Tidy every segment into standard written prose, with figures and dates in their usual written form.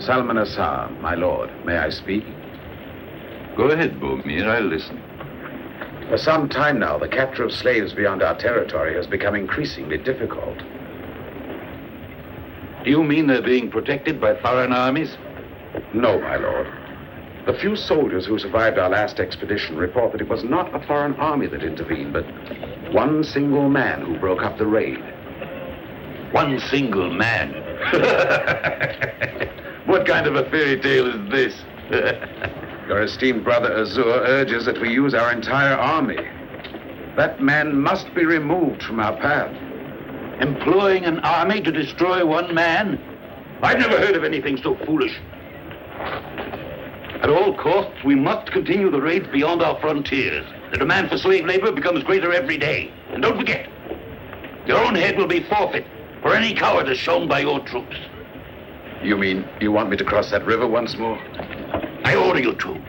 Salmanassar, my lord, may I speak? Go ahead, Bomir, I'll listen. For some time now, the capture of slaves beyond our territory has become increasingly difficult. Do you mean they're being protected by foreign armies? No, my lord. The few soldiers who survived our last expedition report that it was not a foreign army that intervened, but one single man who broke up the raid. One single man? What kind of a fairy tale is this? Your esteemed brother Azzur urges that we use our entire army. That man must be removed from our path. Employing an army to destroy one man? I've never heard of anything so foolish. At all costs, we must continue the raids beyond our frontiers. The demand for slave labor becomes greater every day. And don't forget, your own head will be forfeit for any cowardice shown by your troops. You mean you want me to cross that river once more? I order you to.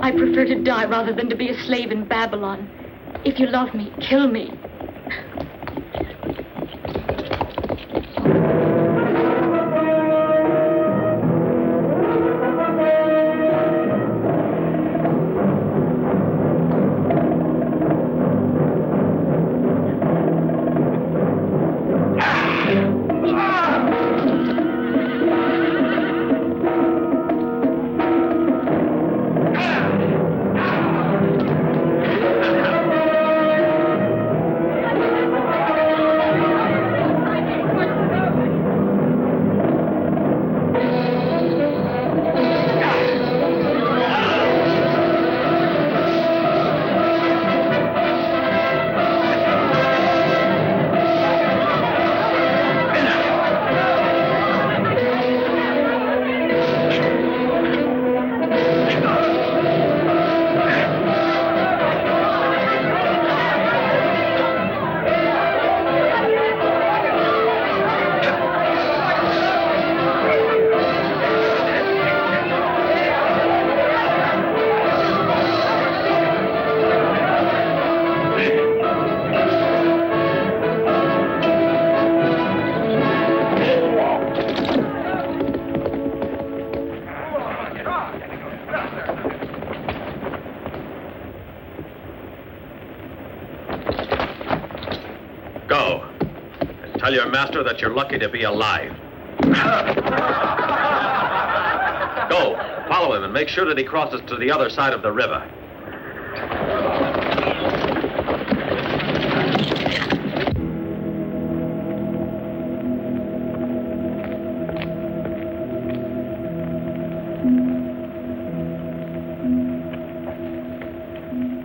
I prefer to die rather than to be a slave in Babylon. If you love me, kill me. Tell your master that you're lucky to be alive. Go, follow him and make sure that he crosses to the other side of the river.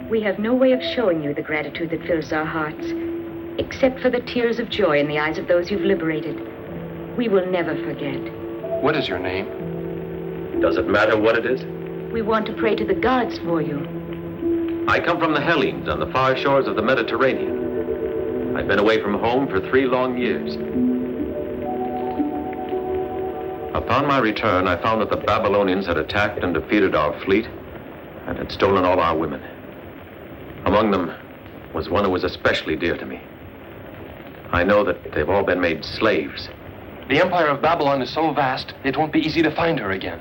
We have no way of showing you the gratitude that fills our hearts, except for the tears of joy in the eyes of those you've liberated. We will never forget. What is your name? Does it matter what it is? We want to pray to the gods for you. I come from the Hellenes on the far shores of the Mediterranean. I've been away from home for 3 long years. Upon my return, I found that the Babylonians had attacked and defeated our fleet and had stolen all our women. Among them was one who was especially dear to me. I know that they've all been made slaves. The Empire of Babylon is so vast, it won't be easy to find her again.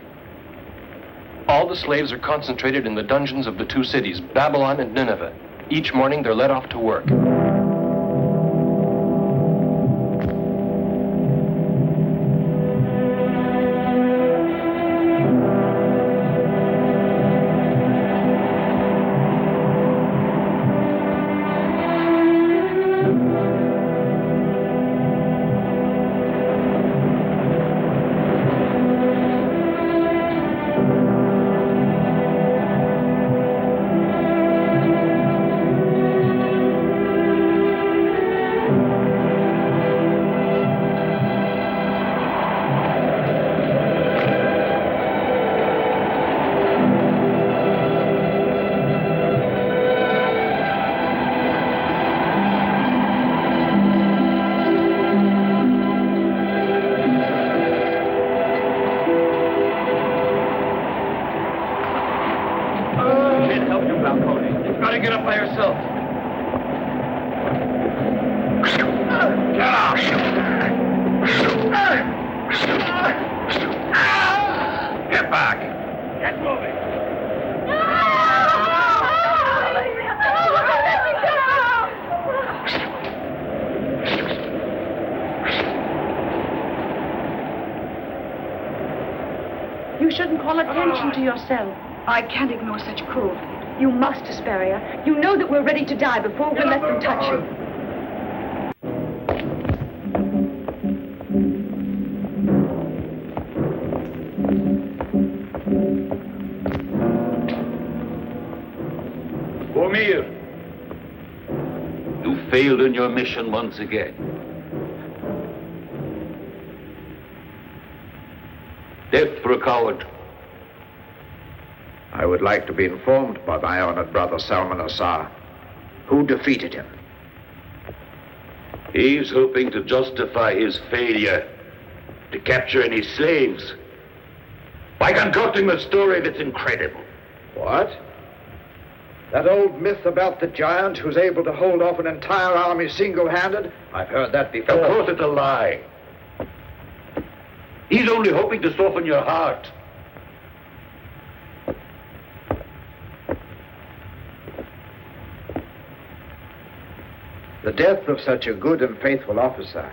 All the slaves are concentrated in the dungeons of the 2 cities, Babylon and Nineveh. Each morning, they're led off to work. I can't ignore such cruelty. You must, Asparia. You know that we're ready to die before we'll let them touch you. Bormir, you failed in your mission once again. Death for a coward. I would like to be informed by my honored brother Salman Osar. Who defeated him? He's hoping to justify his failure to capture any slaves by concocting a story that's incredible. What? That old myth about the giant who's able to hold off an entire army single-handed? I've heard that before. Of course it's a lie. He's only hoping to soften your heart. The death of such a good and faithful officer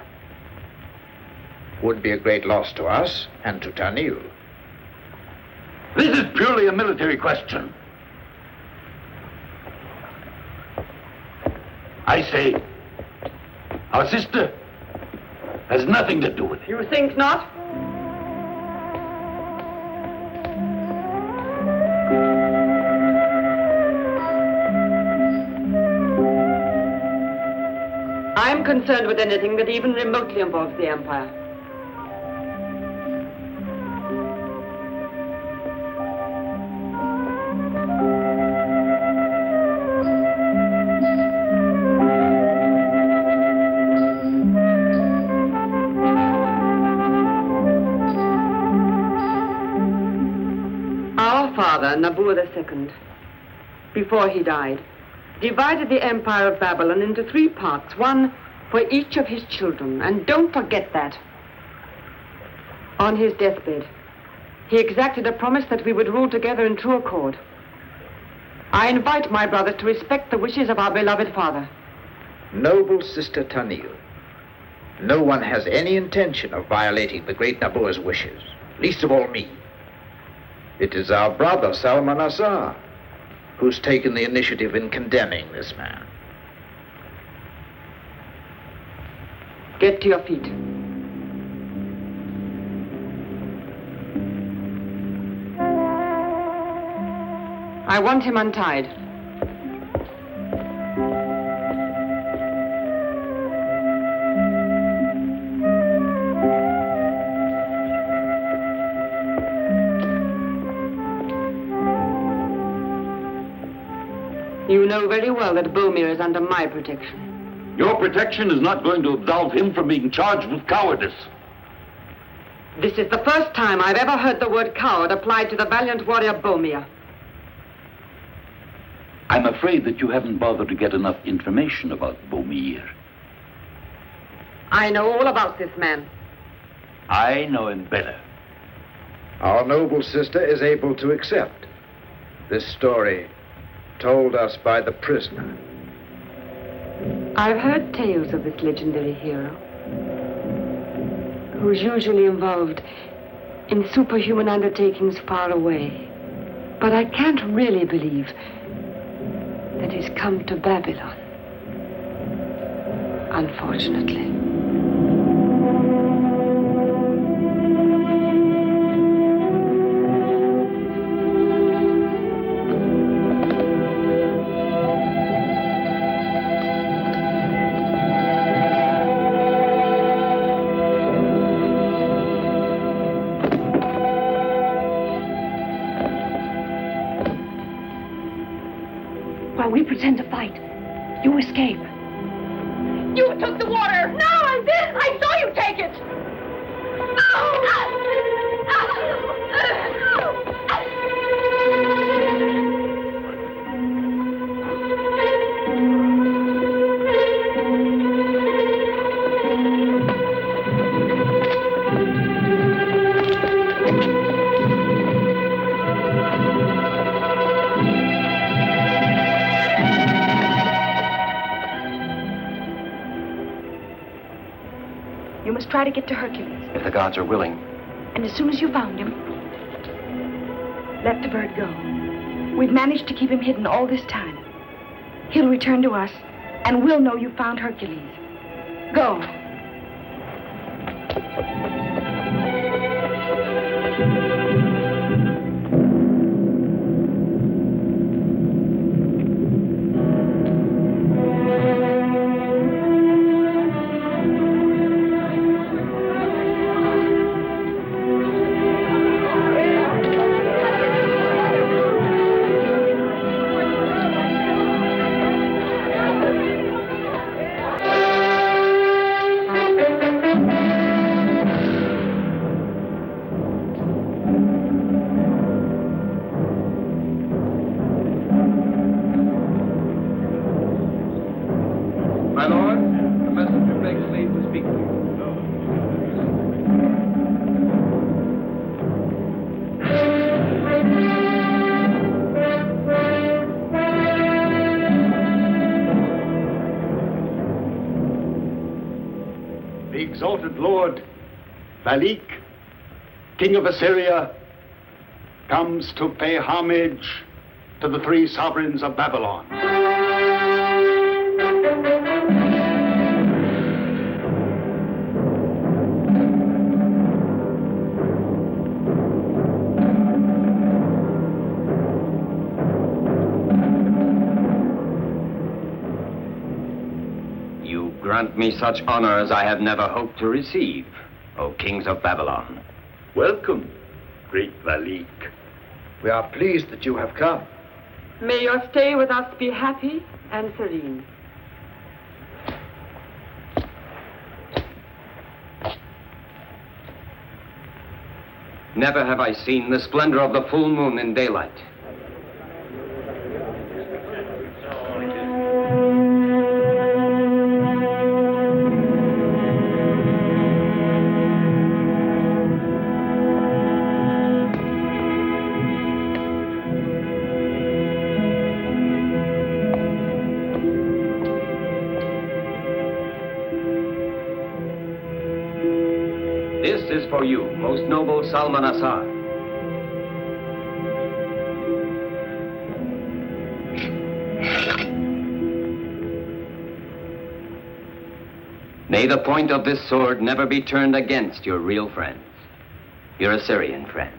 would be a great loss to us and to Taneal. This is purely a military question. I say, our sister has nothing to do with it. You think not? I'm concerned with anything that even remotely involves the Empire. Our father, Nabu II, before he died, divided the Empire of Babylon into 3 parts, one for each of his children. And don't forget that. On his deathbed, he exacted a promise that we would rule together in true accord. I invite my brothers to respect the wishes of our beloved father. Noble Sister Taneal, no one has any intention of violating the great Nabu's wishes, least of all me. It is our brother, Salman Osar, who's taken the initiative in condemning this man. Get to your feet. I want him untied. You know very well that Bomir is under my protection. Your protection is not going to absolve him from being charged with cowardice. This is the first time I've ever heard the word coward applied to the valiant warrior Bomir. I'm afraid that you haven't bothered to get enough information about Bomir. I know all about this man. I know him better. Our noble sister is able to accept this story told us by the prisoner. I've heard tales of this legendary hero, who's usually involved in superhuman undertakings far away. But I can't really believe that he's come to Babylon, unfortunately. We pretend to fight. You escape. You took the water! No, I didn't! I saw you take it! You must try to get to Hercules. If the gods are willing. And as soon as you found him, let the bird go. We've managed to keep him hidden all this time. He'll return to us, and we'll know you found Hercules. Go. Exalted Lord Phaleg, King of Assyria, comes to pay homage to the three sovereigns of Babylon. Grant me such honor as I have never hoped to receive, O kings of Babylon. Welcome, great Phaleg. We are pleased that you have come. May your stay with us be happy and serene. Never have I seen the splendor of the full moon in daylight. This is for you, most noble Salmanassar. May the point of this sword never be turned against your real friends, your Assyrian friends.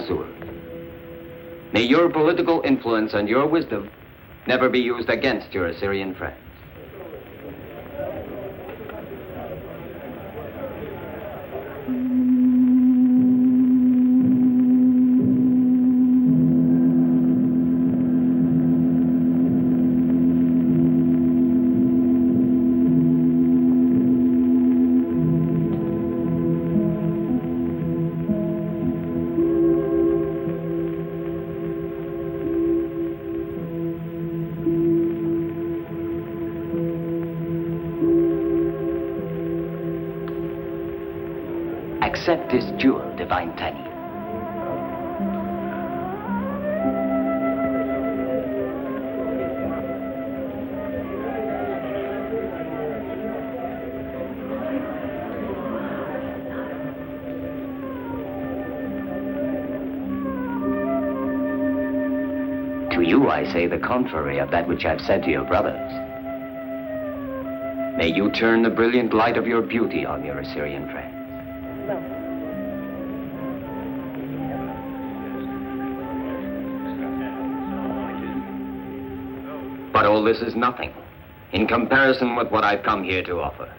Azzur. May your political influence and your wisdom never be used against your Assyrian friends. Accept this jewel, divine Taneal. To you I say the contrary of that which I've said to your brothers. May you turn the brilliant light of your beauty on your Assyrian friends. But all this is nothing in comparison with what I've come here to offer.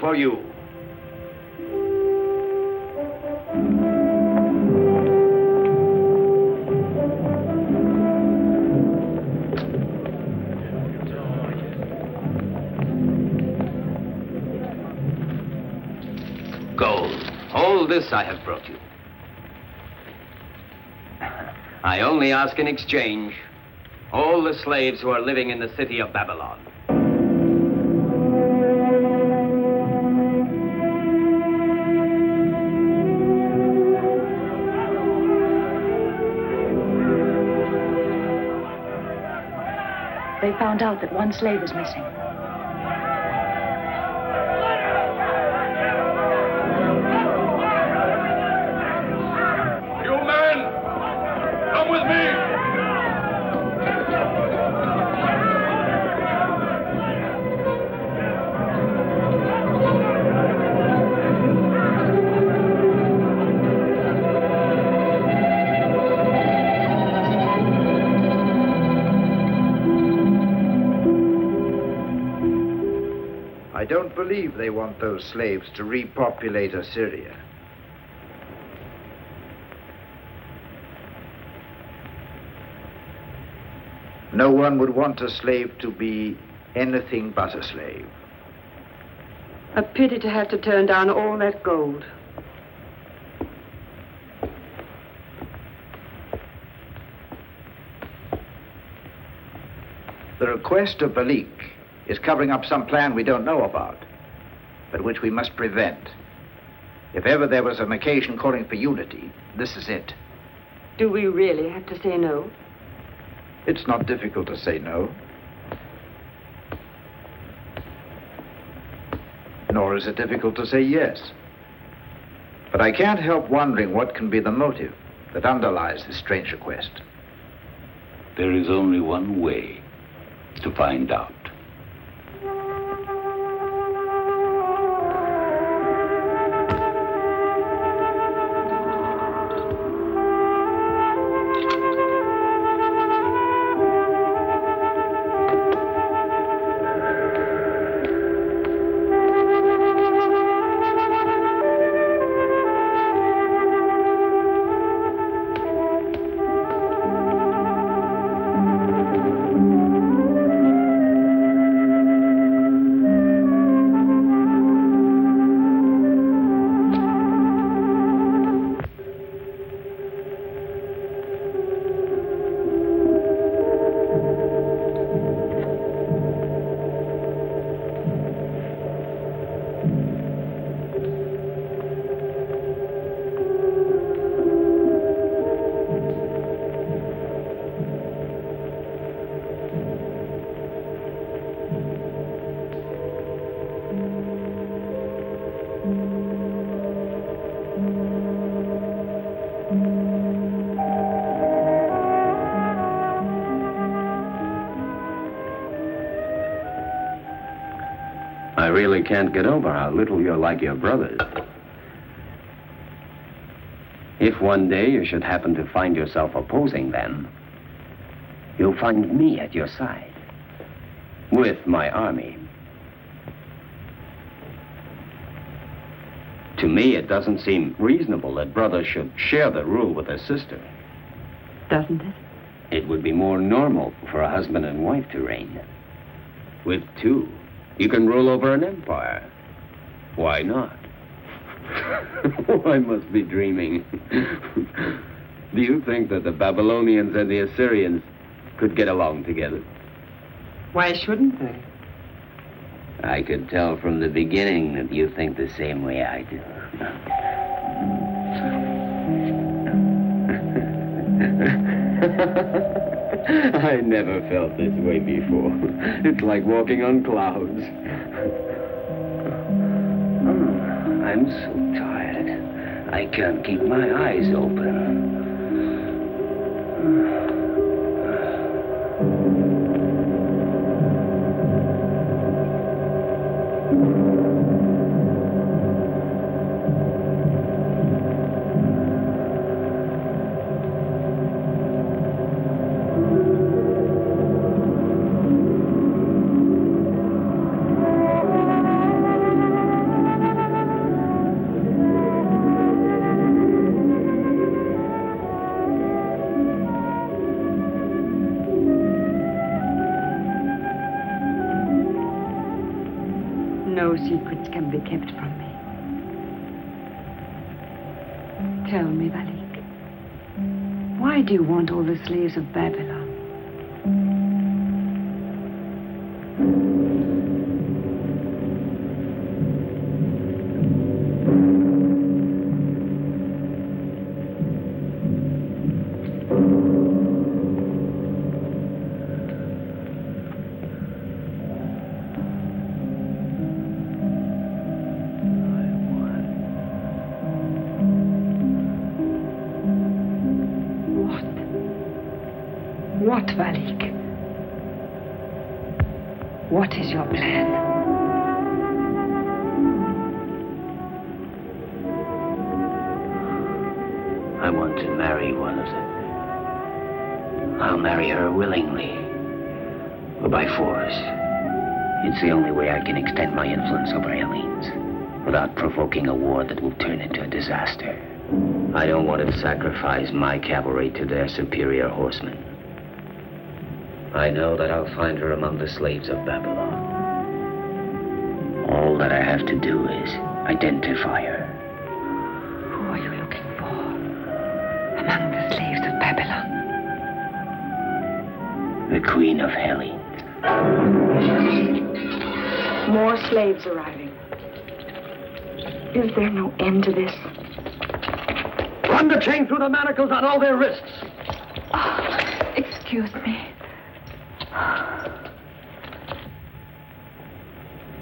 For you. Gold. All this I have brought you. I only ask in exchange all the slaves who are living in the city of Babylon. They found out that one slave was missing. You men, come with me. I don't believe they want those slaves to repopulate Assyria. No one would want a slave to be anything but a slave. A pity to have to turn down all that gold. The request of Balducci is covering up some plan we don't know about, but which we must prevent. If ever there was an occasion calling for unity, this is it. Do we really have to say no? It's not difficult to say no. Nor is it difficult to say yes. But I can't help wondering what can be the motive that underlies this strange request. There is only one way to find out. I really can't get over how little you're like your brothers. If one day you should happen to find yourself opposing them, you'll find me at your side, with my army. To me, it doesn't seem reasonable that brothers should share the rule with a sister. Doesn't it? It would be more normal for a husband and wife to reign. With two, you can rule over an empire. Why not? Oh, I must be dreaming. Do you think that the Babylonians and the Assyrians could get along together? Why shouldn't they? I could tell from the beginning that you think the same way I do. I never felt this way before. It's like walking on clouds. I'm so tired. I can't keep my eyes open. No secrets can be kept from me. Tell me, Valik, why do you want all the slaves of Babylon? What, Valik? What is your plan? I want to marry one of them. I'll marry her willingly, or by force. It's the only way I can extend my influence over Hellenes, without provoking a war that will turn into a disaster. I don't want to sacrifice my cavalry to their superior horsemen. I know that I'll find her among the slaves of Babylon. All that I have to do is identify her. Who are you looking for among the slaves of Babylon? The Queen of Hellenes. More slaves arriving. Is there no end to this? Run the chain through the manacles on all their wrists. Oh, excuse me.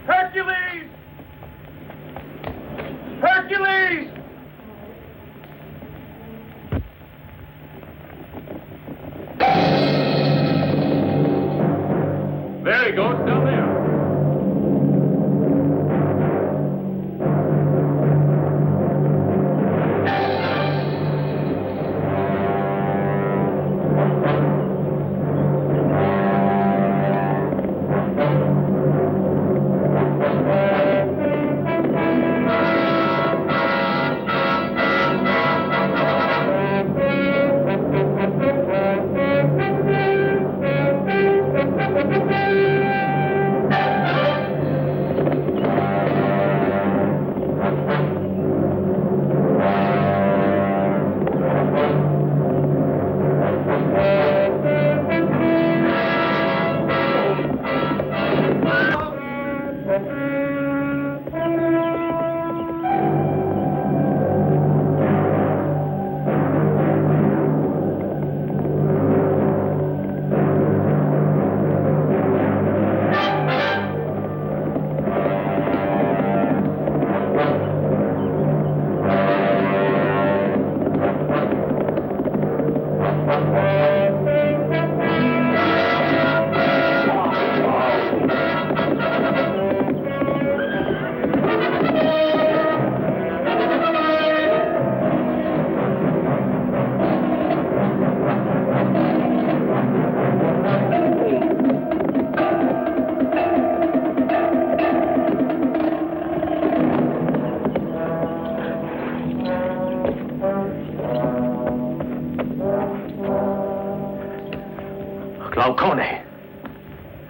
Hercules! Hercules! There he goes, down there.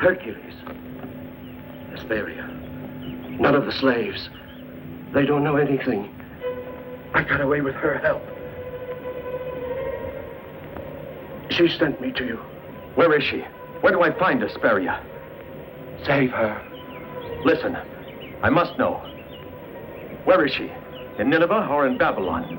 Hercules. Asparia. None of the slaves. They don't know anything. I got away with her help. She sent me to you. Where is she? Where do I find Asparia? Save her. Listen, I must know. Where is she? In Nineveh or in Babylon?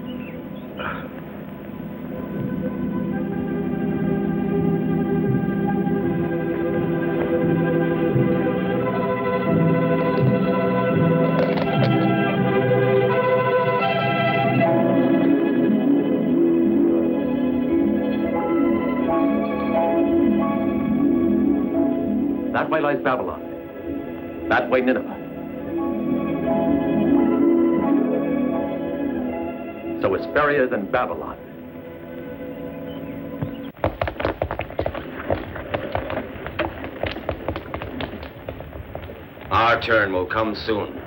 That way lies Babylon. That way Nineveh. So Asparia is in Babylon. Our turn will come soon.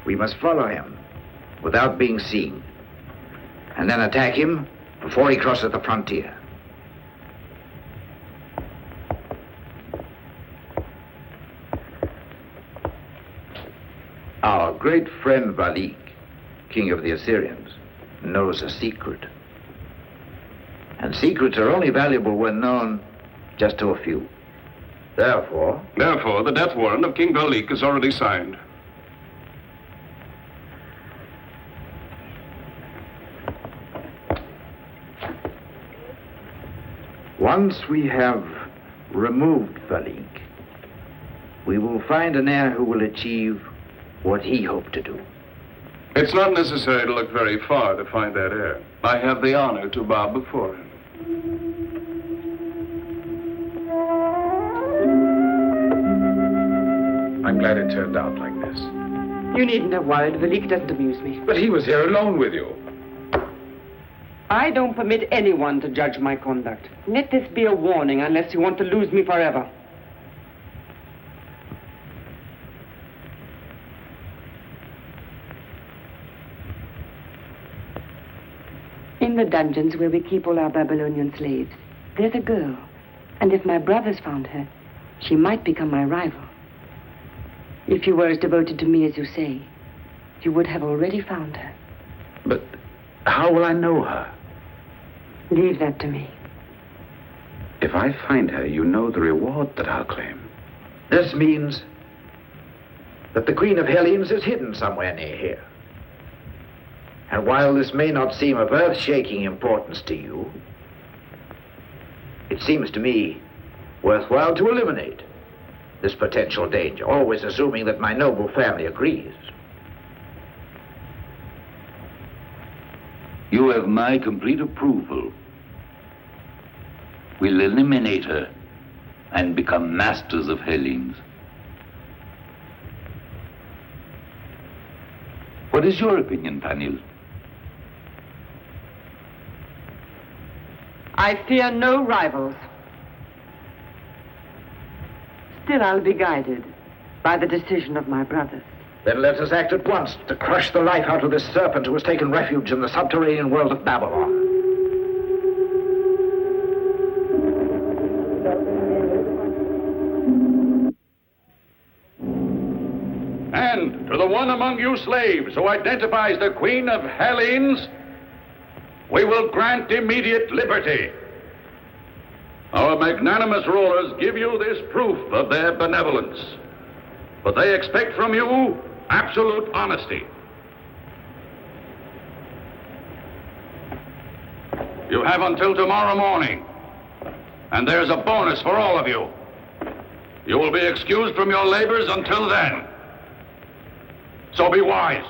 We must follow him without being seen, and then attack him before he crosses the frontier. Our great friend Balducci, king of the Assyrians, knows a secret. And secrets are only valuable when known just to a few. Therefore, the death warrant of King Balducci is already signed. once we have removed Phaleg, we will find an heir who will achieve what he hoped to do. It's not necessary to look very far to find that heir. I have the honor to bow before him. I'm glad it turned out like this. You needn't have worried. Phaleg doesn't amuse me. But he was here alone with you. I don't permit anyone to judge my conduct. Let this be a warning unless you want to lose me forever. In the dungeons where we keep all our Babylonian slaves, there's a girl. And if my brothers found her, she might become my rival. If you were as devoted to me as you say, you would have already found her. But how will I know her? Leave that to me. If I find her, you know the reward that I'll claim. This means that the Queen of Hellenes is hidden somewhere near here. And while this may not seem of earth-shaking importance to you, it seems to me worthwhile to eliminate this potential danger, always assuming that my noble family agrees. You have my complete approval. will eliminate her and become masters of Hellenes. What is your opinion, Taneal? I fear no rivals. Still, I'll be guided by the decision of my brothers. Then let us act at once to crush the life out of this serpent who has taken refuge in the subterranean world of Babylon. And to the one among you slaves who identifies the Queen of Hellenes, we will grant immediate liberty. Our magnanimous rulers give you this proof of their benevolence, but they expect from you absolute honesty. You have until tomorrow morning, and there's a bonus for all of you. You will be excused from your labors until then. So be wise.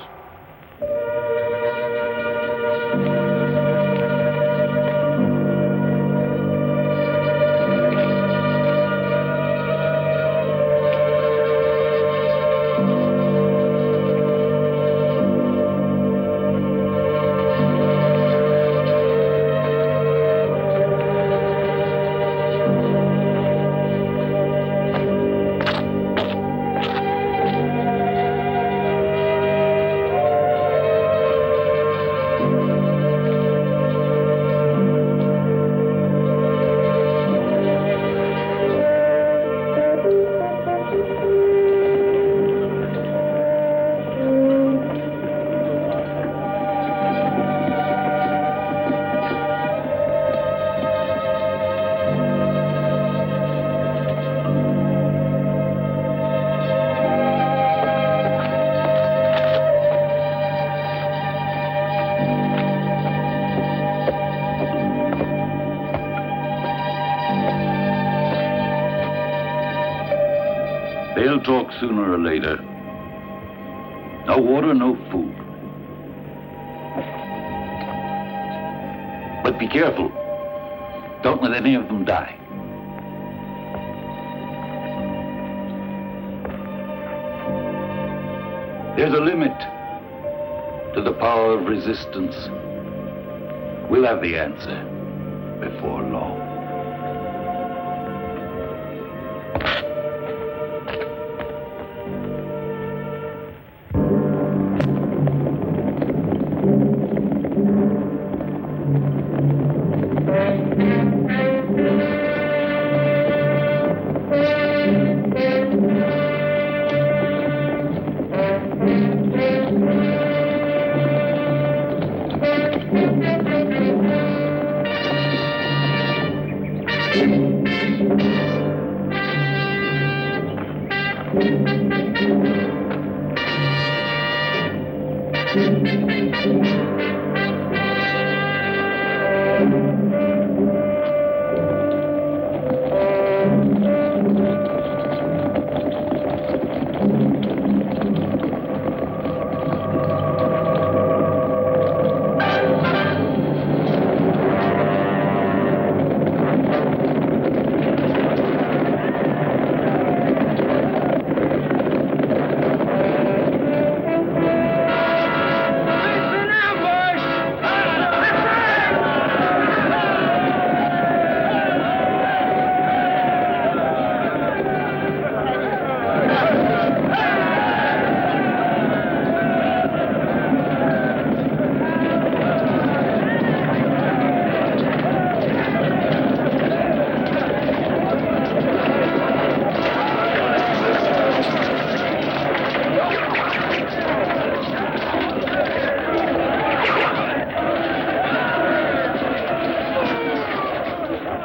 They'll talk sooner or later. No water, no food. But be careful. Don't let any of them die. There's a limit to the power of resistance. We'll have the answer before long.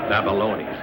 Babylonians.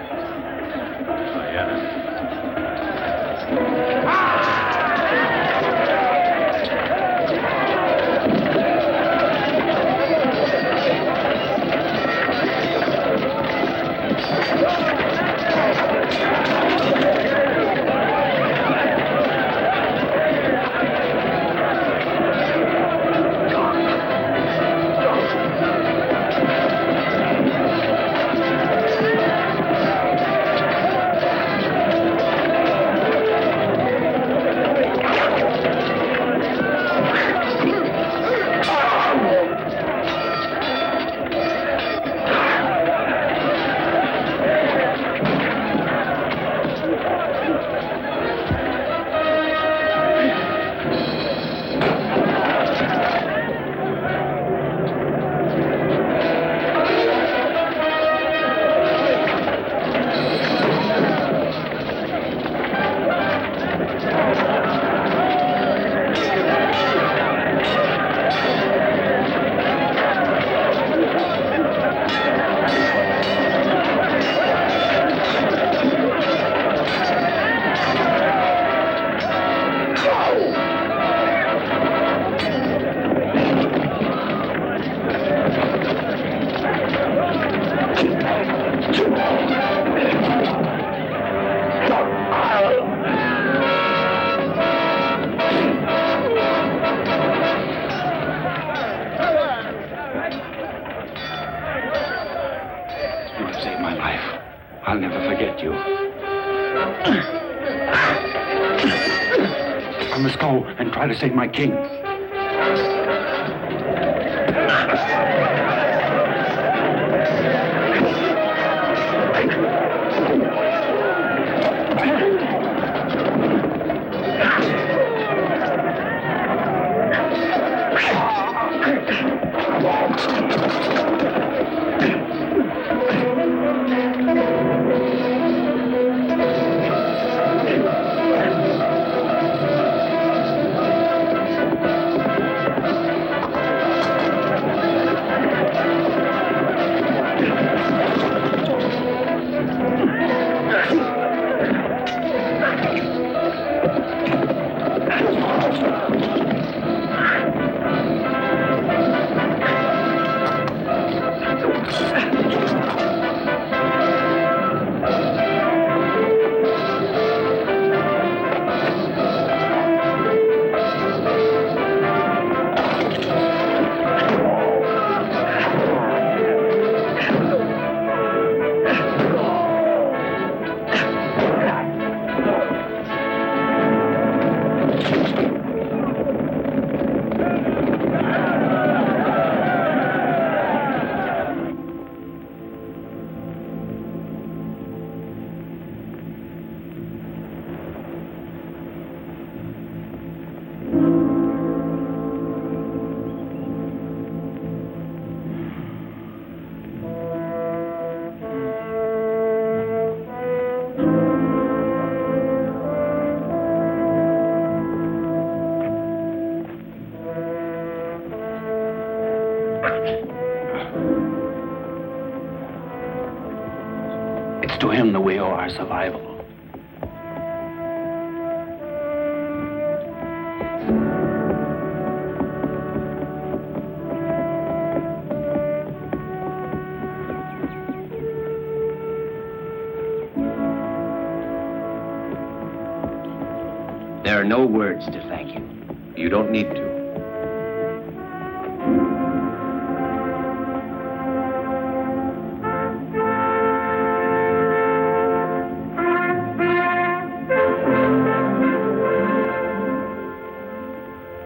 saved my life. I'll never forget you. I must go and try to save my king. To him that we owe our survival. There are no words to thank you. You don't need to.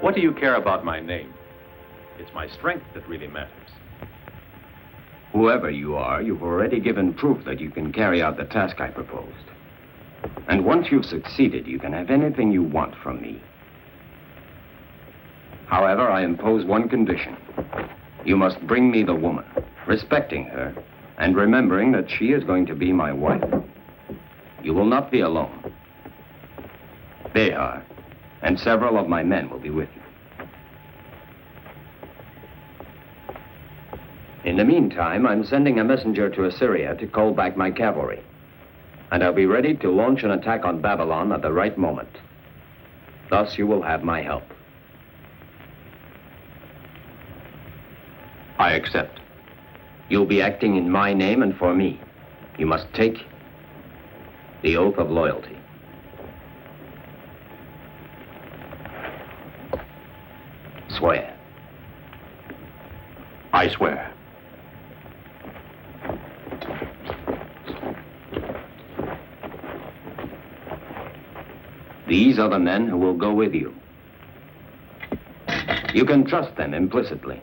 What do you care about my name? It's my strength that really matters. Whoever you are, you've already given proof that you can carry out the task I proposed. And once you've succeeded, you can have anything you want from me. However, I impose one condition. You must bring me the woman, respecting her, and remembering that she is going to be my wife. You will not be alone. They are, and several of my men will be with you. In the meantime, I'm sending a messenger to Assyria to call back my cavalry. And I'll be ready to launch an attack on Babylon at the right moment. Thus, you will have my help. I accept. You'll be acting in my name and for me. You must take the oath of loyalty. Swear. I swear. These are the men who will go with you. You can trust them implicitly.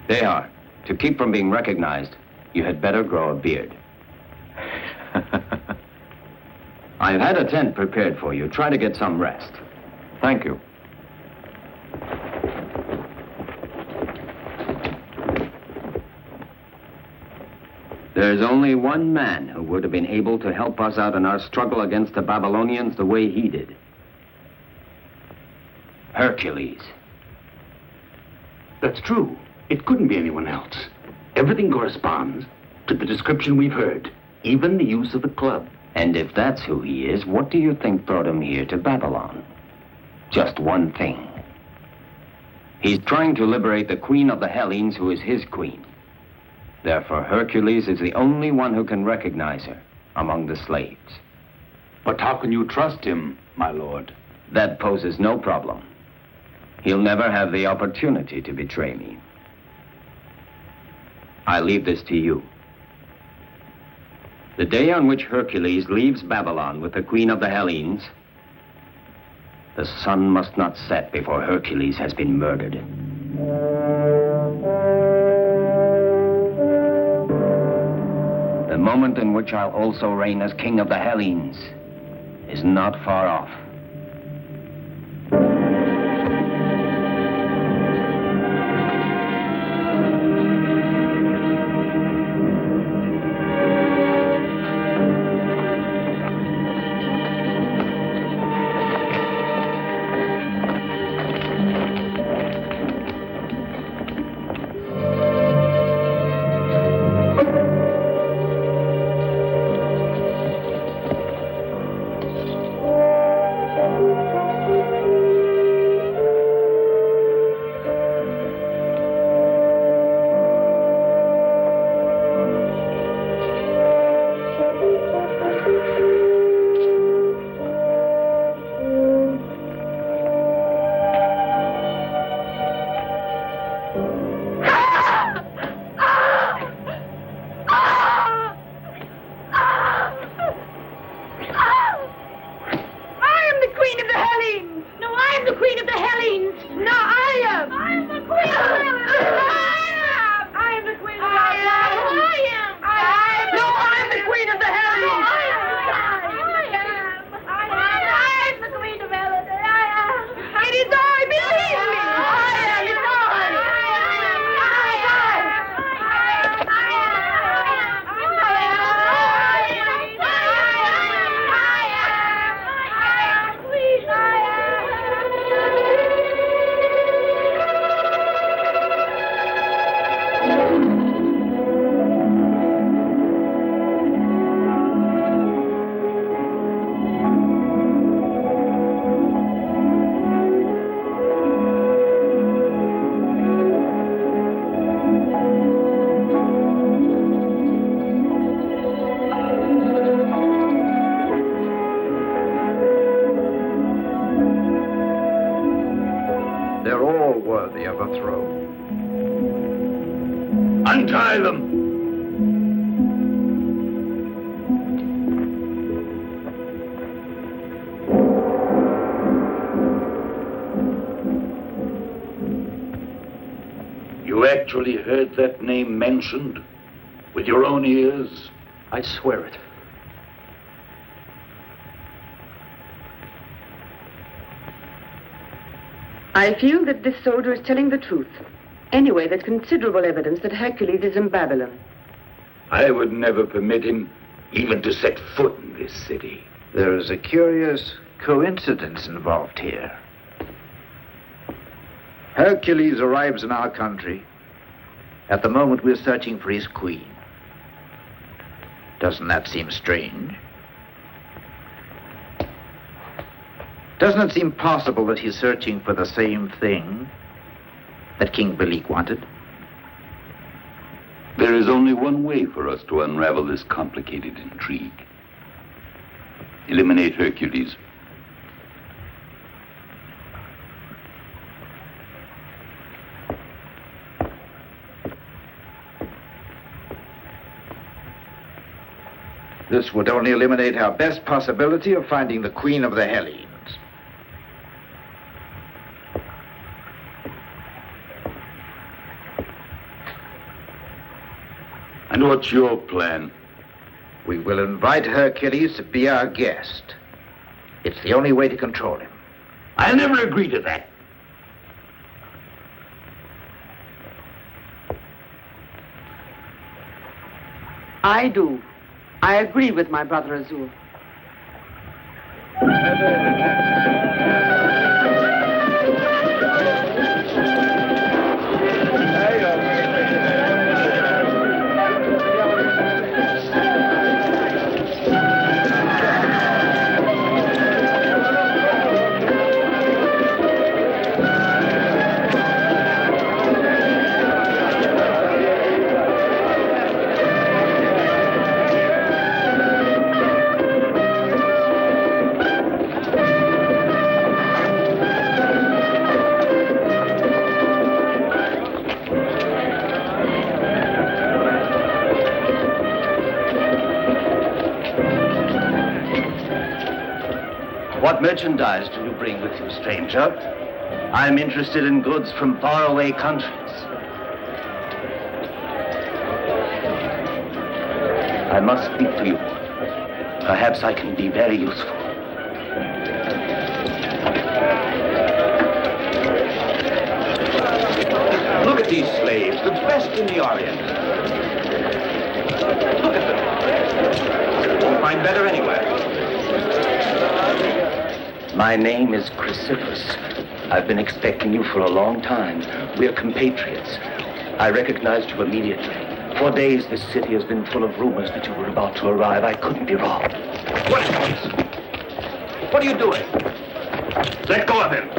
They are. To keep from being recognized, you had better grow a beard. I've had a tent prepared for you. Try to get some rest. Thank you. There's only one man who would have been able to help us out in our struggle against the Babylonians the way he did. Hercules. That's true. It couldn't be anyone else. Everything corresponds to the description we've heard, even the use of the club. And if that's who he is, what do you think brought him here to Babylon? Just one thing. He's trying to liberate the queen of the Hellenes, who is his queen. Therefore, Hercules is the only one who can recognize her among the slaves. But how can you trust him, my lord? That poses no problem. He'll never have the opportunity to betray me. I leave this to you. The day on which Hercules leaves Babylon with the Queen of the Hellenes, the sun must not set before Hercules has been murdered. The moment in which I'll also reign as King of the Hellenes is not far off. Untie them! You actually heard that name mentioned? With your own ears? I swear it. I feel that this soldier is telling the truth. Anyway, there's considerable evidence that Hercules is in Babylon. I would never permit him even to set foot in this city. There is a curious coincidence involved here. Hercules arrives in our country at the moment we're searching for his queen. Doesn't that seem strange? Doesn't it seem possible that he's searching for the same thing that King Phaleg wanted? There is only one way for us to unravel this complicated intrigue. Eliminate Hercules. This would only eliminate our best possibility of finding the Queen of the Hellenes. And what's your plan? We will invite Hercules to be our guest. It's the only way to control him. I'll never agree to that. I do. I agree with my brother Azzur. What merchandise do you bring with you, stranger? I'm interested in goods from faraway countries. I must speak to you. Perhaps I can be very useful. Look at these slaves, the best in the Orient. Look at them. Won't find better anywhere. My name is Chrysippus. I've been expecting you for a long time. We're compatriots. I recognized you immediately. For days, this city has been full of rumors that you were about to arrive. I couldn't be wrong. What is this? What are you doing? Let go of him.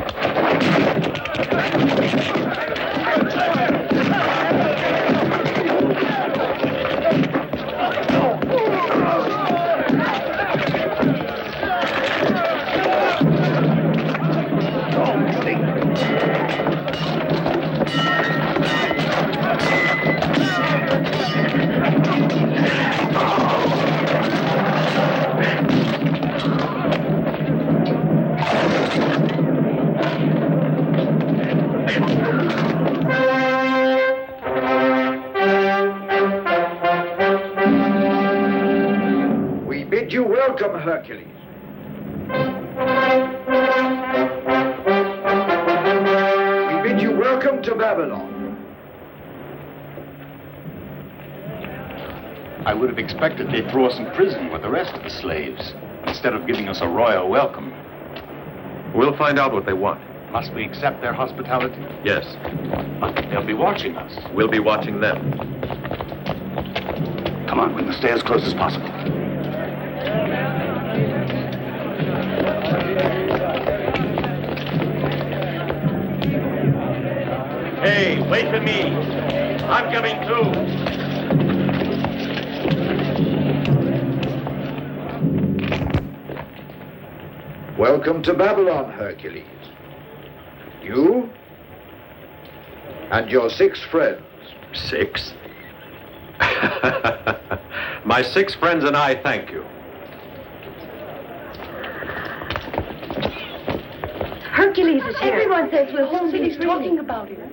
You welcome, Hercules. We bid you welcome to Babylon. I would have expected they'd throw us in prison with the rest of the slaves, instead of giving us a royal welcome. We'll find out what they want. Must we accept their hospitality? Yes. But they'll be watching us. We'll be watching them. Come on, we must stay as close as possible. Hey, wait for me. I'm coming too. Welcome to Babylon, Hercules. You and your 6 friends. 6? My 6 friends and I thank you. Hercules is here. Everyone says we're home. City's talking about him.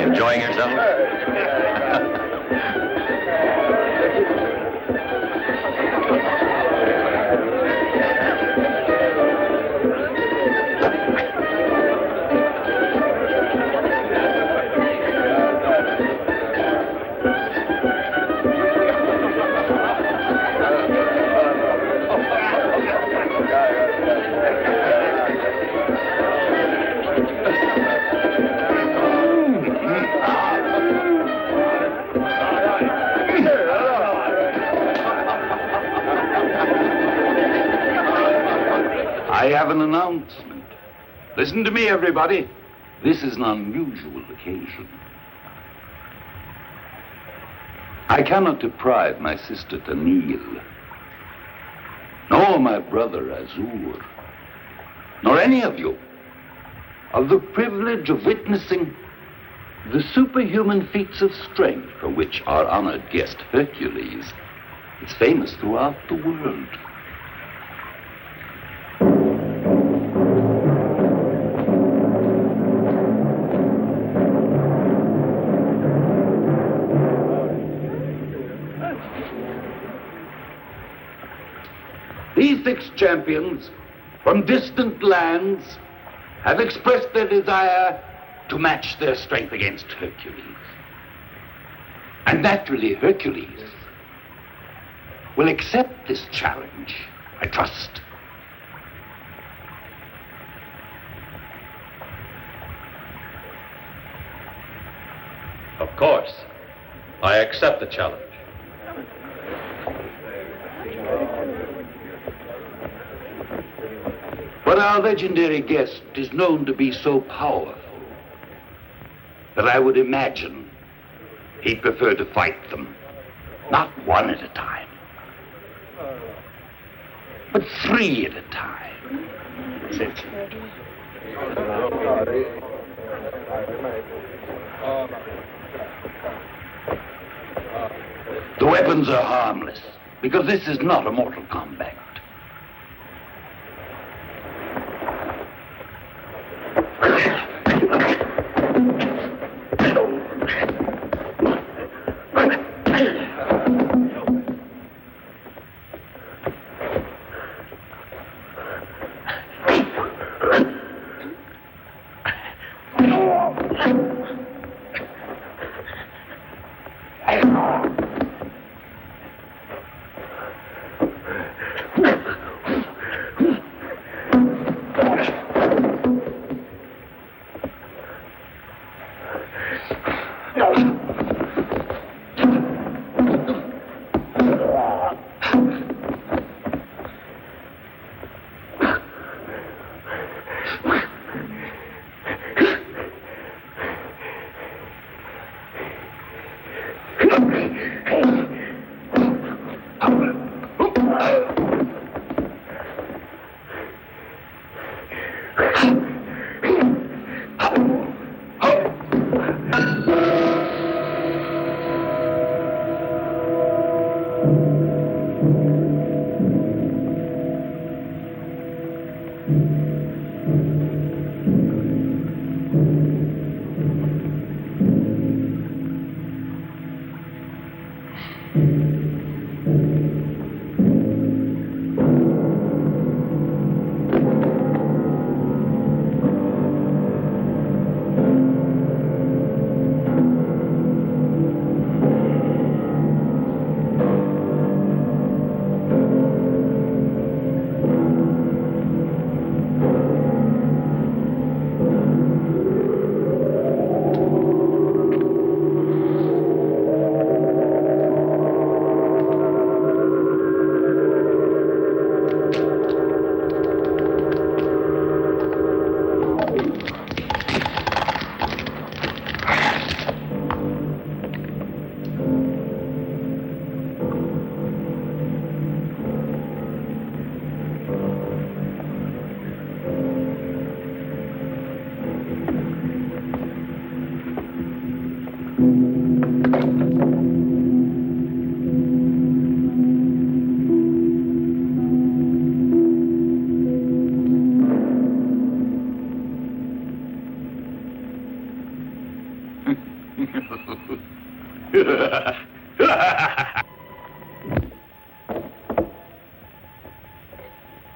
Enjoying yourself? I have an announcement. Listen to me, everybody. This is an unusual occasion. I cannot deprive my sister Taneal, nor my brother Azzur, nor any of you, of the privilege of witnessing the superhuman feats of strength for which our honored guest Hercules is famous throughout the world. These 6 champions from distant lands have expressed their desire to match their strength against Hercules. And naturally, Hercules will accept this challenge, I trust. Of course. I accept the challenge. But our legendary guest is known to be so powerful that I would imagine he'd prefer to fight them, not one at a time, but three at a time. The weapons are harmless, because this is not a mortal combat.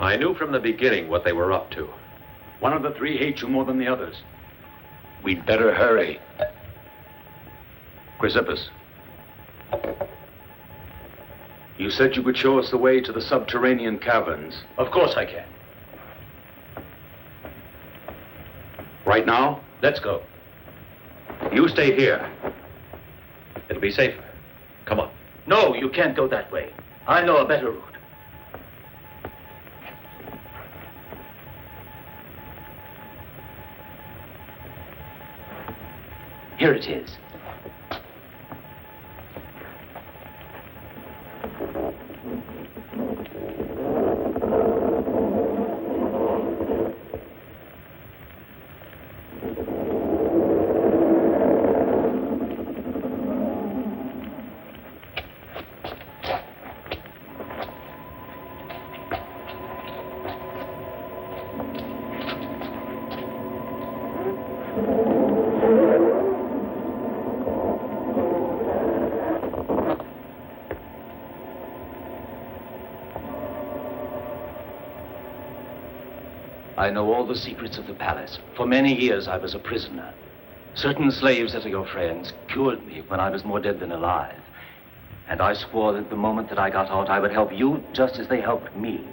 I knew from the beginning what they were up to. One of the three hates you more than the others. We'd better hurry. Chrysippus, you said you could show us the way to the subterranean caverns. Of course I can. Right now? Let's go. You stay here. It'll be safer. Come on. No, you can't go that way. I know a better route. Here it is. I know all the secrets of the palace. For many years I was a prisoner. Certain slaves that are your friends cured me when I was more dead than alive. And I swore that the moment that I got out, I would help you just as they helped me.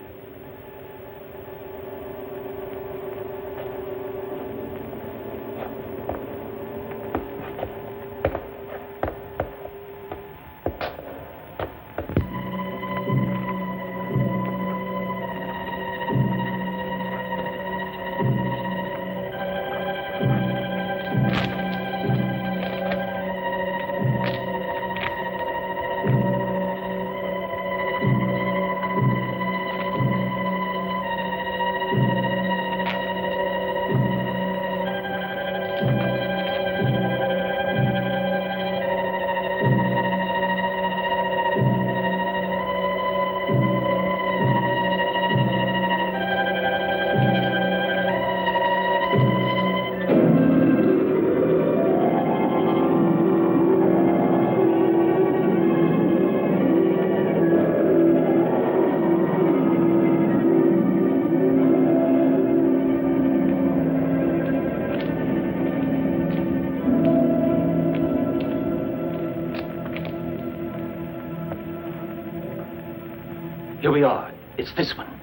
Here we are. It's this one.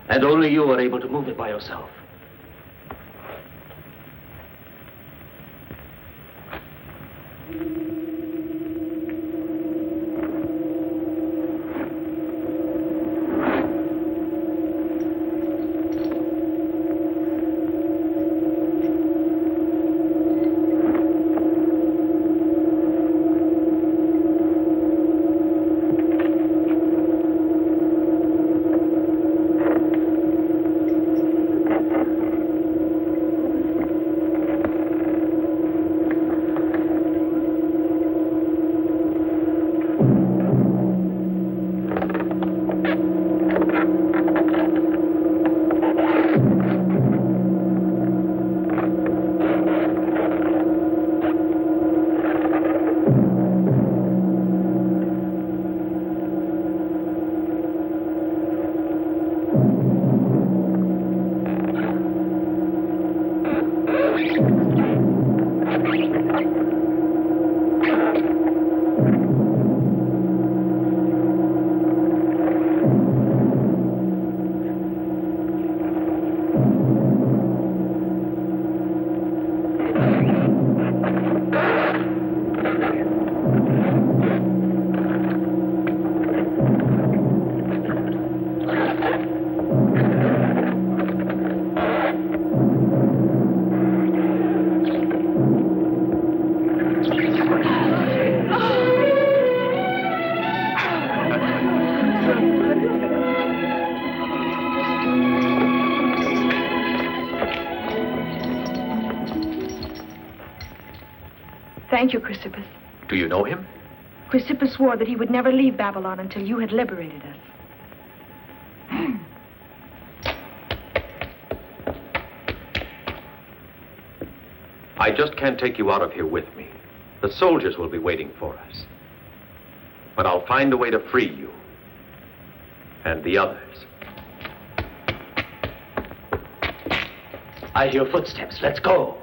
And only you are able to move it by yourself. Thank you, Chrysippus. Do you know him? Chrysippus swore that he would never leave Babylon until you had liberated us. I just can't take you out of here with me. The soldiers will be waiting for us. But I'll find a way to free you. And the others. I hear footsteps. Let's go.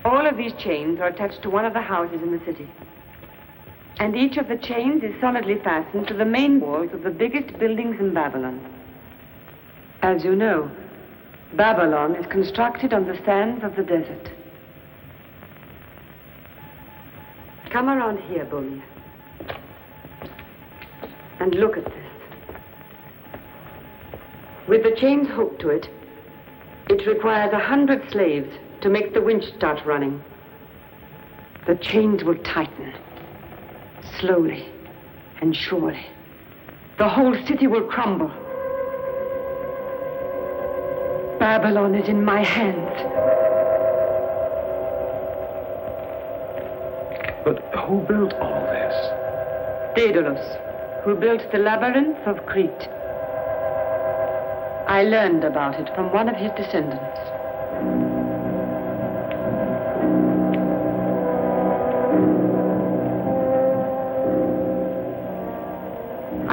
All of these chains are attached to one of the houses in the city. And each of the chains is solidly fastened to the main walls of the biggest buildings in Babylon. As you know, Babylon is constructed on the sands of the desert. Come around here, Bonia. And look at this. With the chains hooked to it, it requires 100 slaves to make the winch start running. The chains will tighten, slowly and surely. The whole city will crumble. Babylon is in my hands. But who built all this? Daedalus, who built the labyrinth of Crete. I learned about it from one of his descendants.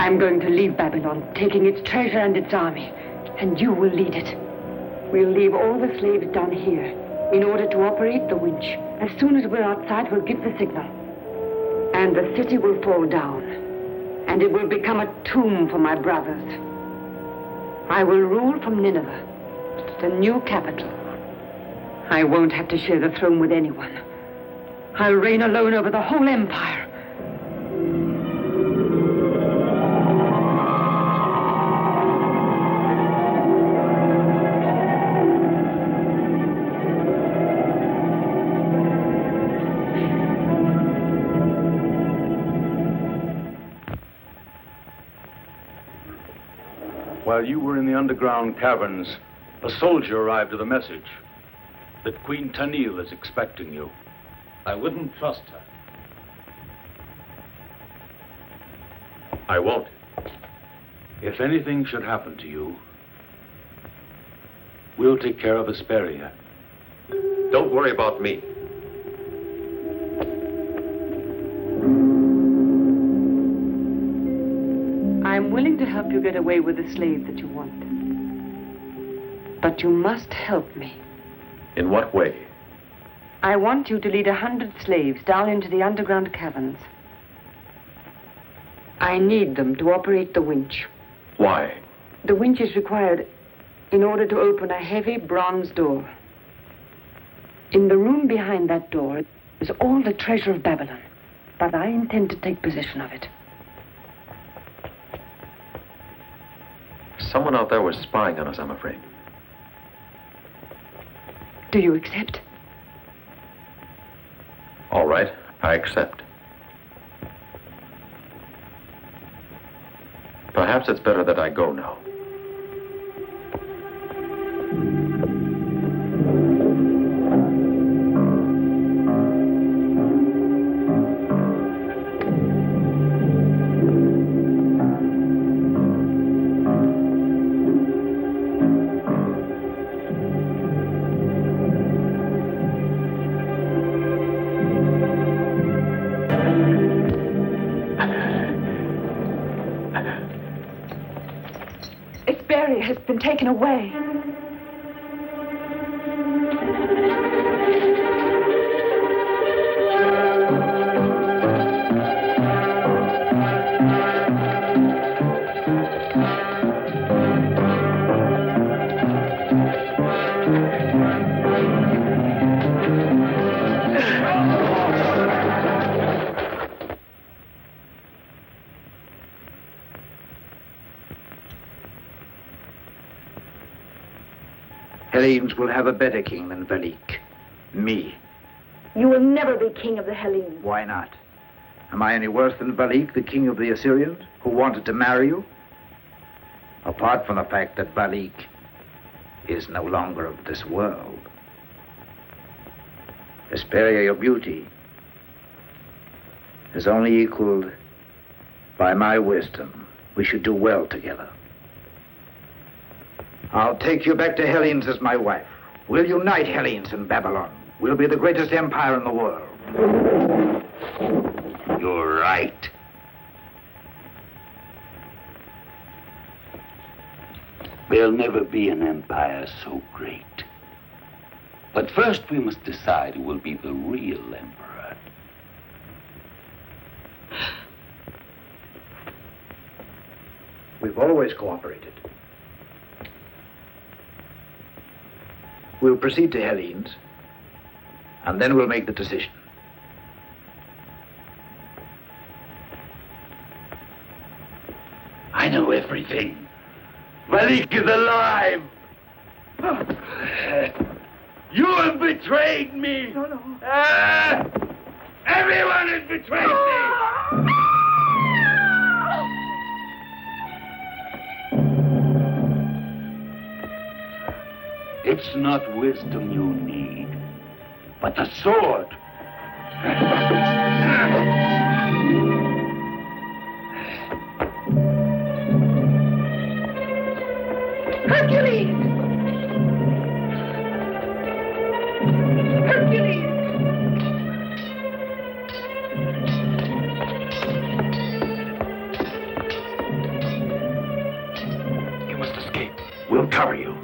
I'm going to leave Babylon, taking its treasure and its army, and you will lead it. We'll leave all the slaves down here in order to operate the winch. As soon as we're outside, we'll give the signal. And the city will fall down, and it will become a tomb for my brothers. I will rule from Nineveh, the new capital. I won't have to share the throne with anyone. I'll reign alone over the whole empire. While you were in the underground caverns, a soldier arrived with a message that Queen Taneal is expecting you. I wouldn't trust her. I won't. If anything should happen to you, we'll take care of Asparia. Don't worry about me. I'm willing to help you get away with the slave that you want. But you must help me. In what way? I want you to lead 100 slaves down into the underground caverns. I need them to operate the winch. Why? The winch is required in order to open a heavy bronze door. In the room behind that door is all the treasure of Babylon, but I intend to take possession of it. Someone out there was spying on us, I'm afraid. Do you accept? All right, I accept. Perhaps it's better that I go now. Has been taken away. Hellenes will have a better king than Valik. Me. You will never be king of the Hellenes. Why not? Am I any worse than Valik, the king of the Assyrians, who wanted to marry you? Apart from the fact that Valik is no longer of this world. Asparia, your beauty, is only equaled by my wisdom. We should do well together. I'll take you back to Hellenes as my wife. We'll unite Hellenes and Babylon. We'll be the greatest empire in the world. You're right. There'll never be an empire so great. But first we must decide who will be the real emperor. We've always cooperated. We'll proceed to Hellenes, and then we'll make the decision. I know everything. Valik is alive! You have betrayed me! No. Everyone has betrayed me! It's not wisdom you need, but the sword. Hercules! Hercules! You must escape. We'll cover you.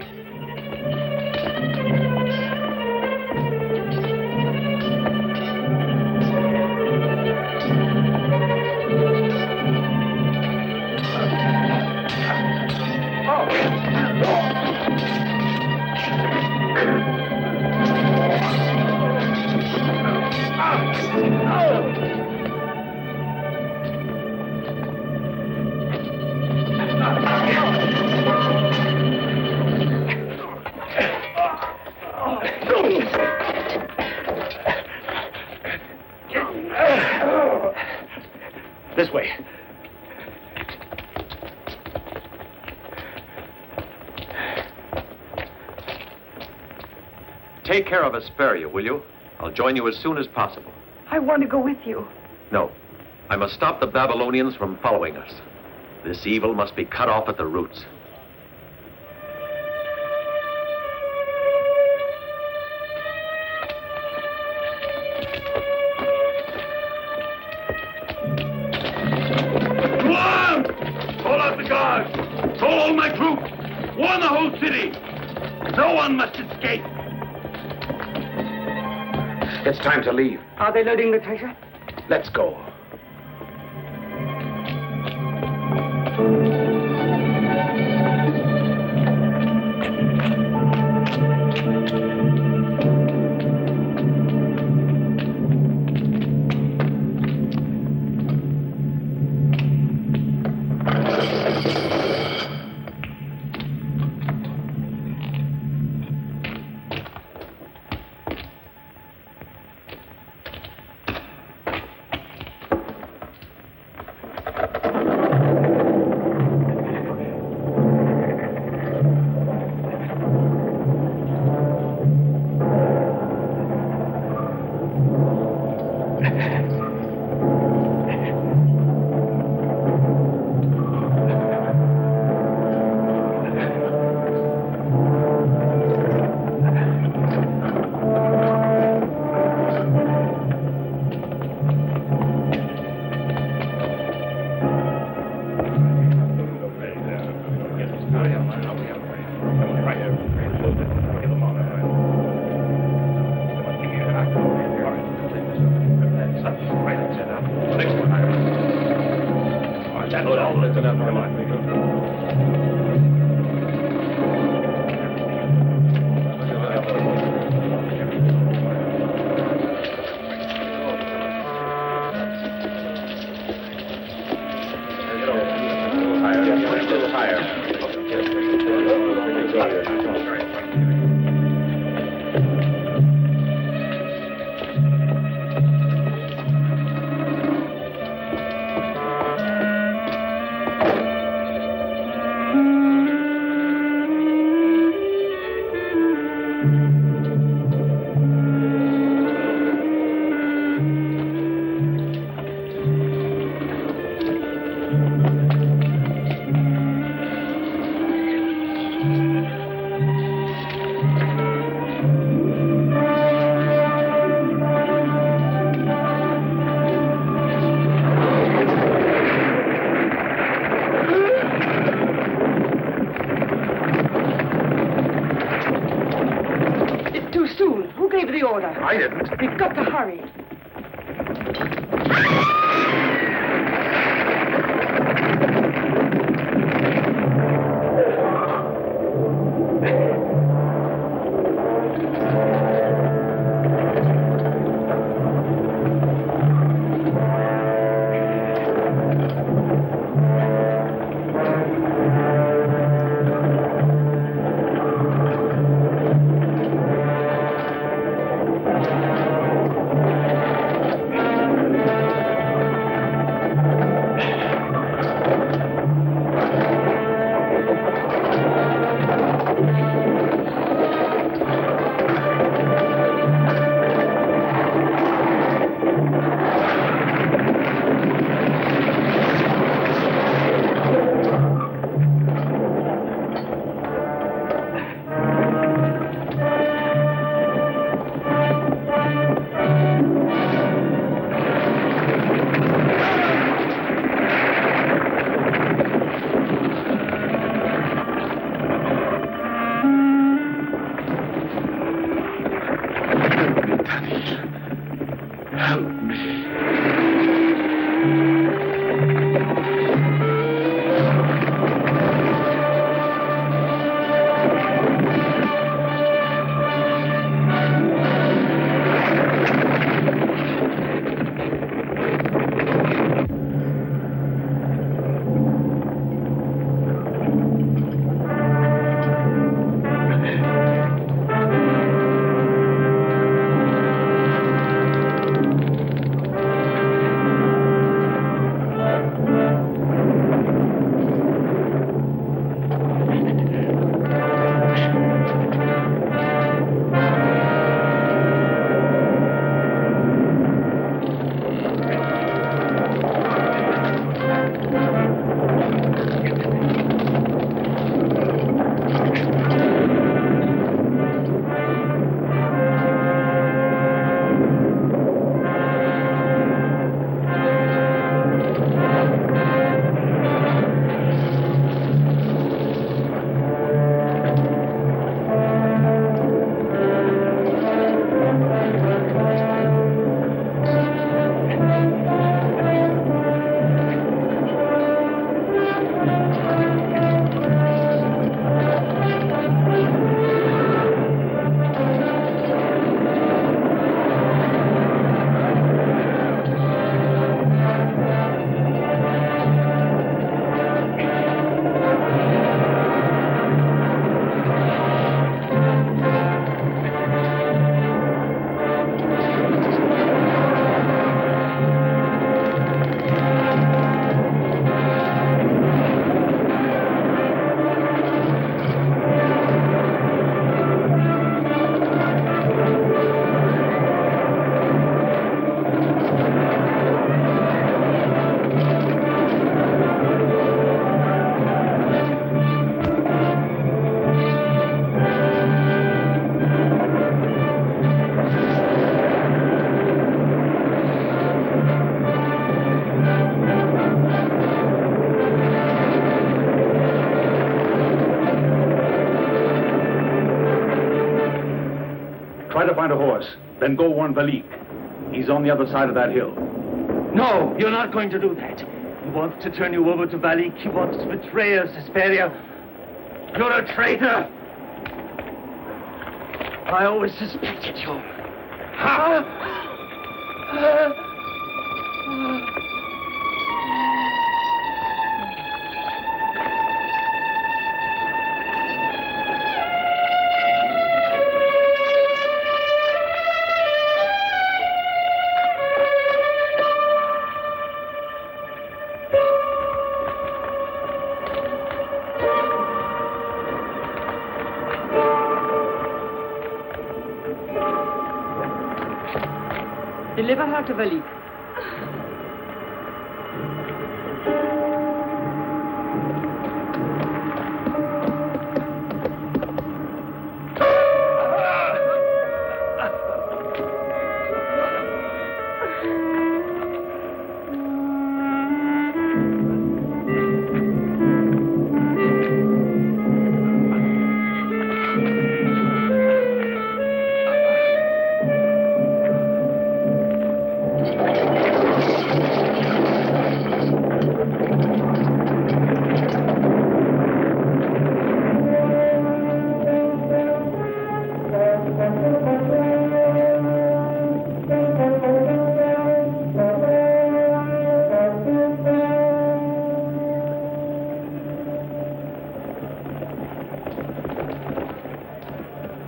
This way. Take care of Asparia, will you? I'll join you as soon as possible. I want to go with you. No. I must stop the Babylonians from following us. This evil must be cut off at the roots. Call out the guards! Call all my troops! Warn the whole city! No one must escape! It's time to leave. Are they loading the treasure? Let's go. I didn't. We've got to hurry. Try to find a horse, then go warn Valik. He's on the other side of that hill. No, you're not going to do that. He wants to turn you over to Valik. He wants to betray us, Asparia. You're a traitor. I always suspected you. Deliver her to Valik.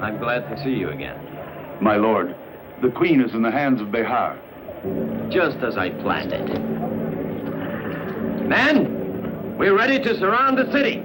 I'm glad to see you again. My lord, the queen is in the hands of Behar. Just as I planned it. Men, we're ready to surround the city.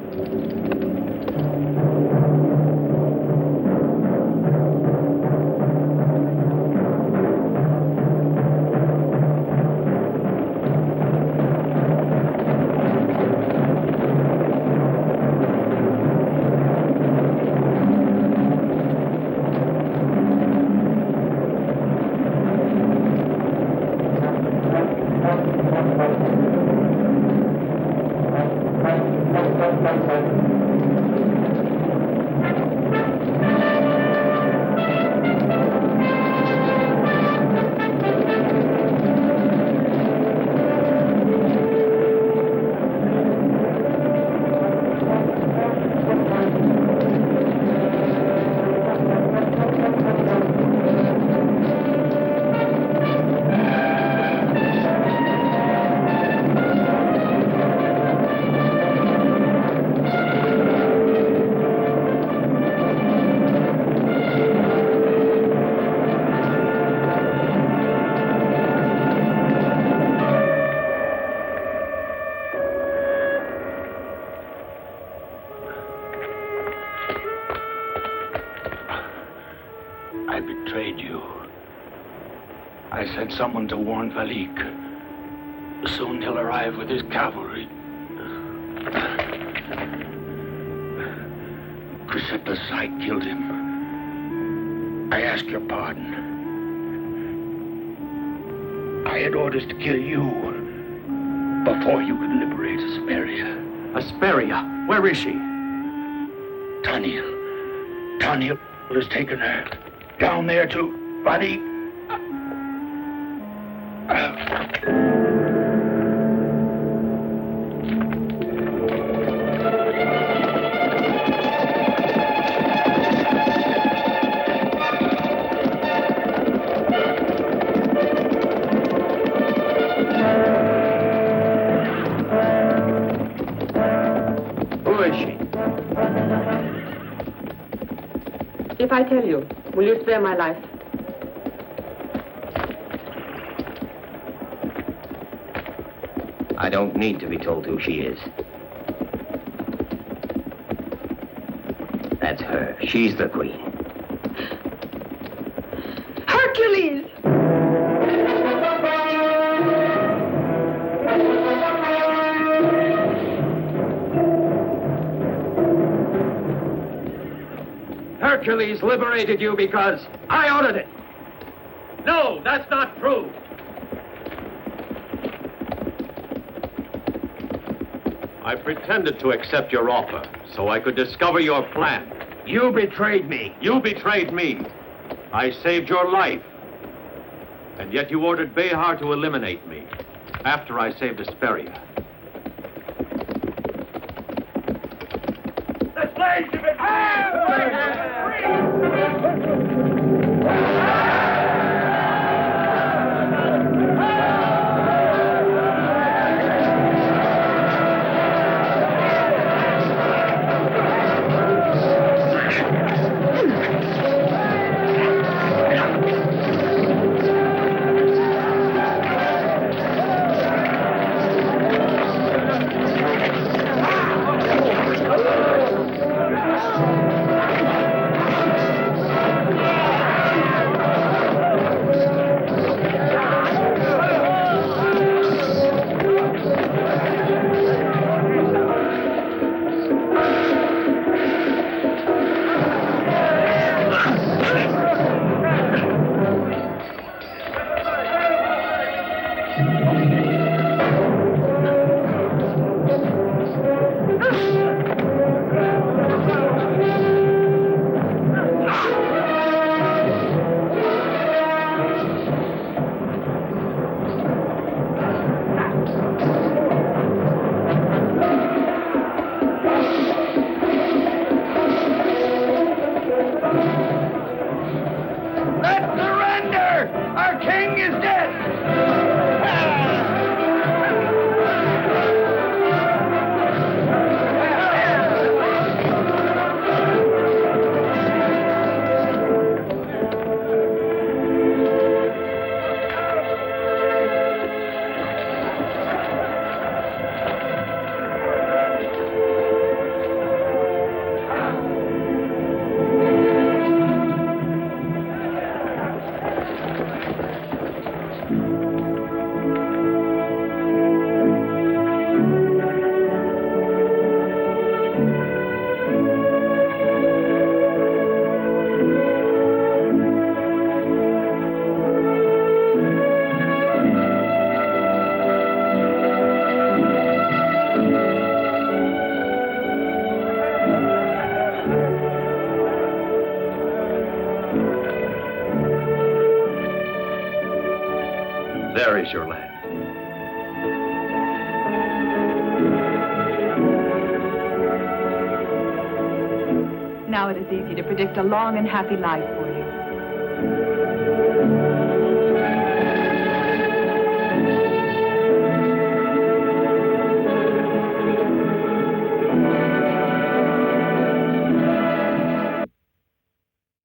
Someone to warn Valik. Soon he'll arrive with his cavalry. Crescenta's sight killed him. I ask your pardon. I had orders to kill you before you could liberate Asparia. Asparia? Where is she? Taneal. Taneal has taken her down there to Valik. If I tell you, will you spare my life? I don't need to be told who she is. That's her. She's the queen. Hercules! Hercules liberated you because I ordered it. No, that's not true. I pretended to accept your offer so I could discover your plan. You betrayed me. You betrayed me. I saved your life. And yet you ordered Behar to eliminate me after I saved Asparia. The slaves have been There is your land. Now it is easy to predict a long and happy life for